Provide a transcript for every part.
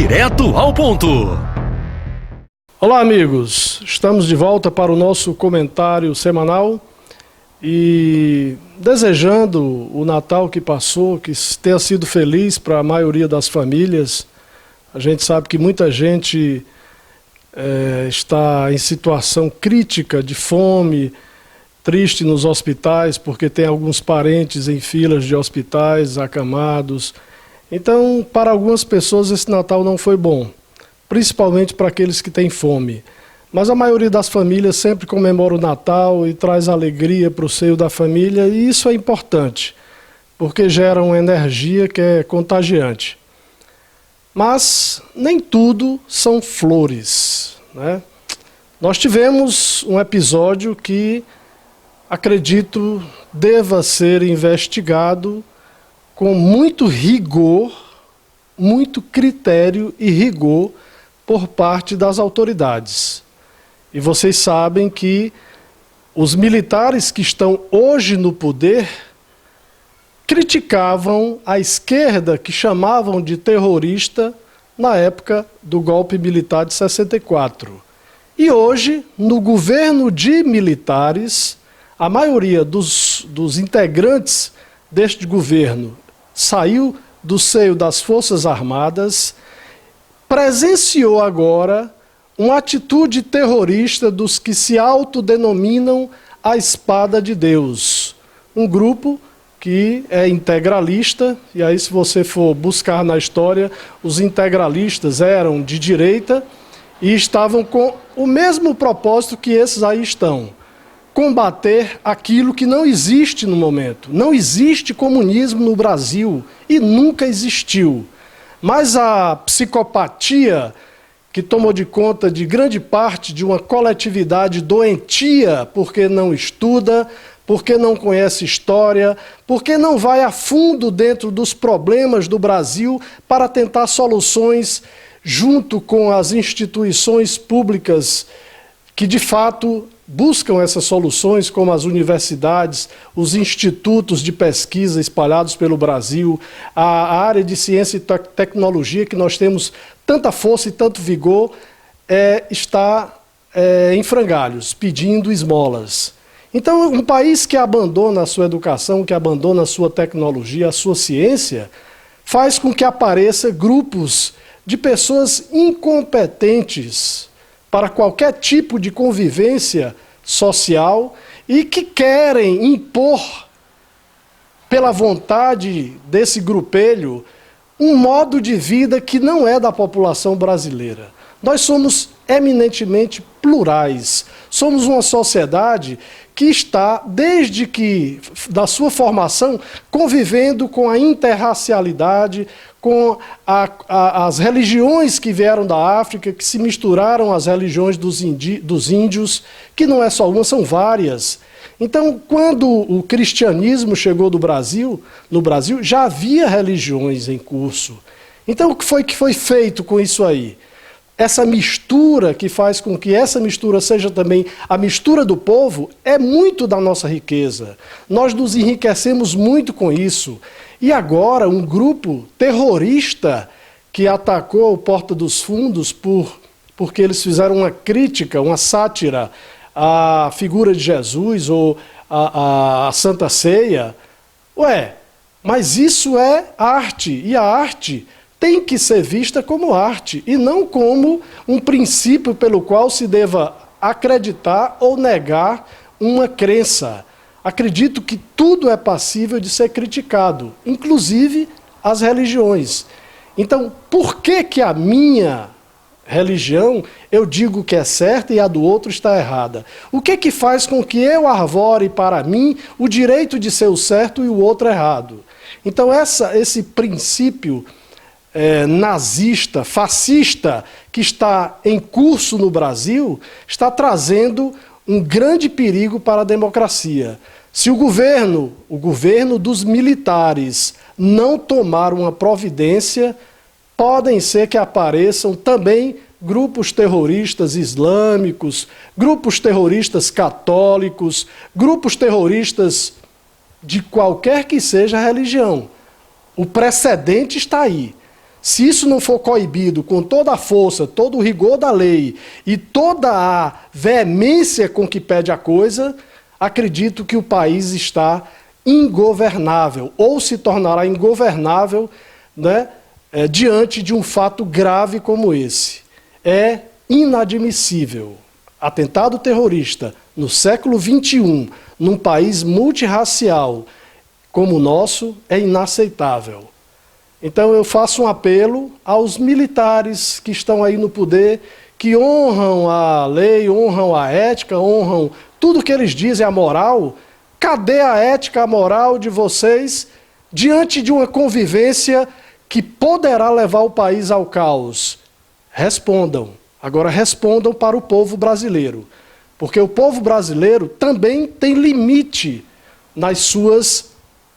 direto ao ponto. Olá, amigos. Estamos de volta para o nosso comentário semanal e desejando o Natal que passou, que tenha sido feliz para a maioria das famílias. A gente sabe que muita gente está em situação crítica de fome, triste nos hospitais, porque tem alguns parentes em filas de hospitais, acamados. Então, para algumas pessoas esse Natal não foi bom, principalmente para aqueles que têm fome. Mas a maioria das famílias sempre comemora o Natal e traz alegria para o seio da família, e isso é importante, porque gera uma energia que é contagiante. Mas nem tudo são flores, né? Nós tivemos um episódio que acredito deva ser investigado com muito rigor, muito critério e rigor por parte das autoridades. E vocês sabem que os militares que estão hoje no poder criticavam a esquerda, que chamavam de terrorista na época do golpe militar de 64. E hoje, no governo de militares, a maioria dos integrantes deste governo saiu do seio das Forças Armadas, presenciou agora uma atitude terrorista dos que se autodenominam a Espada de Deus. Um grupo que é integralista, e aí se você for buscar na história, os integralistas eram de direita e estavam com o mesmo propósito que esses aí estão: combater aquilo que não existe no momento. Não existe comunismo no Brasil e nunca existiu. Mas a psicopatia que tomou de conta de grande parte de uma coletividade doentia, porque não estuda, porque não conhece história, porque não vai a fundo dentro dos problemas do Brasil para tentar soluções junto com as instituições públicas que, de fato, buscam essas soluções, como as universidades, os institutos de pesquisa espalhados pelo Brasil, a área de ciência e tecnologia, que nós temos tanta força e tanto vigor, está em frangalhos, pedindo esmolas. Então, um país que abandona a sua educação, que abandona a sua tecnologia, a sua ciência, faz com que apareça grupos de pessoas incompetentes para qualquer tipo de convivência social e que querem impor, pela vontade desse grupelho, um modo de vida que não é da população brasileira. Nós somos eminentemente plurais. Somos uma sociedade que está, desde que da sua formação, convivendo com a interracialidade, com as religiões que vieram da África, que se misturaram às religiões dos índios, que não é só uma, são várias. Então, quando o cristianismo chegou no Brasil já havia religiões em curso. Então, o que foi feito com isso aí? Essa mistura, que faz com que essa mistura seja também a mistura do povo, é muito da nossa riqueza. Nós nos enriquecemos muito com isso. E agora, um grupo terrorista que atacou o Porta dos Fundos porque eles fizeram uma crítica, uma sátira à figura de Jesus ou à Santa Ceia. Mas isso é arte, e a arte tem que ser vista como arte e não como um princípio pelo qual se deva acreditar ou negar uma crença. Acredito que tudo é passível de ser criticado, inclusive as religiões. Então, por que a minha religião eu digo que é certa e a do outro está errada? O que faz com que eu arvore para mim o direito de ser o certo e o outro errado? Então, esse princípio nazista, fascista, que está em curso no Brasil, está trazendo um grande perigo para a democracia. Se o governo dos militares, não tomar uma providência, podem ser que apareçam também grupos terroristas islâmicos, grupos terroristas católicos, grupos terroristas de qualquer que seja a religião. O precedente está aí. Se isso não for coibido com toda a força, todo o rigor da lei e toda a veemência com que pede a coisa, acredito que o país está ingovernável, ou se tornará ingovernável, né, diante de um fato grave como esse. É inadmissível. Atentado terrorista no século XXI, num país multirracial como o nosso, é inaceitável. Então eu faço um apelo aos militares que estão aí no poder, que honram a lei, honram a ética, honram tudo que eles dizem, a moral. Cadê a ética, a moral de vocês diante de uma convivência que poderá levar o país ao caos? Respondam. Agora respondam para o povo brasileiro. Porque o povo brasileiro também tem limite nas suas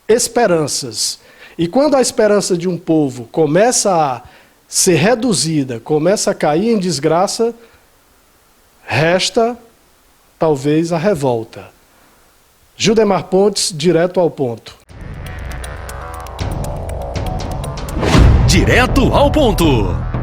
esperanças. E quando a esperança de um povo começa a ser reduzida, começa a cair em desgraça, resta talvez a revolta. Judemar Pontes, direto ao ponto. Direto ao ponto.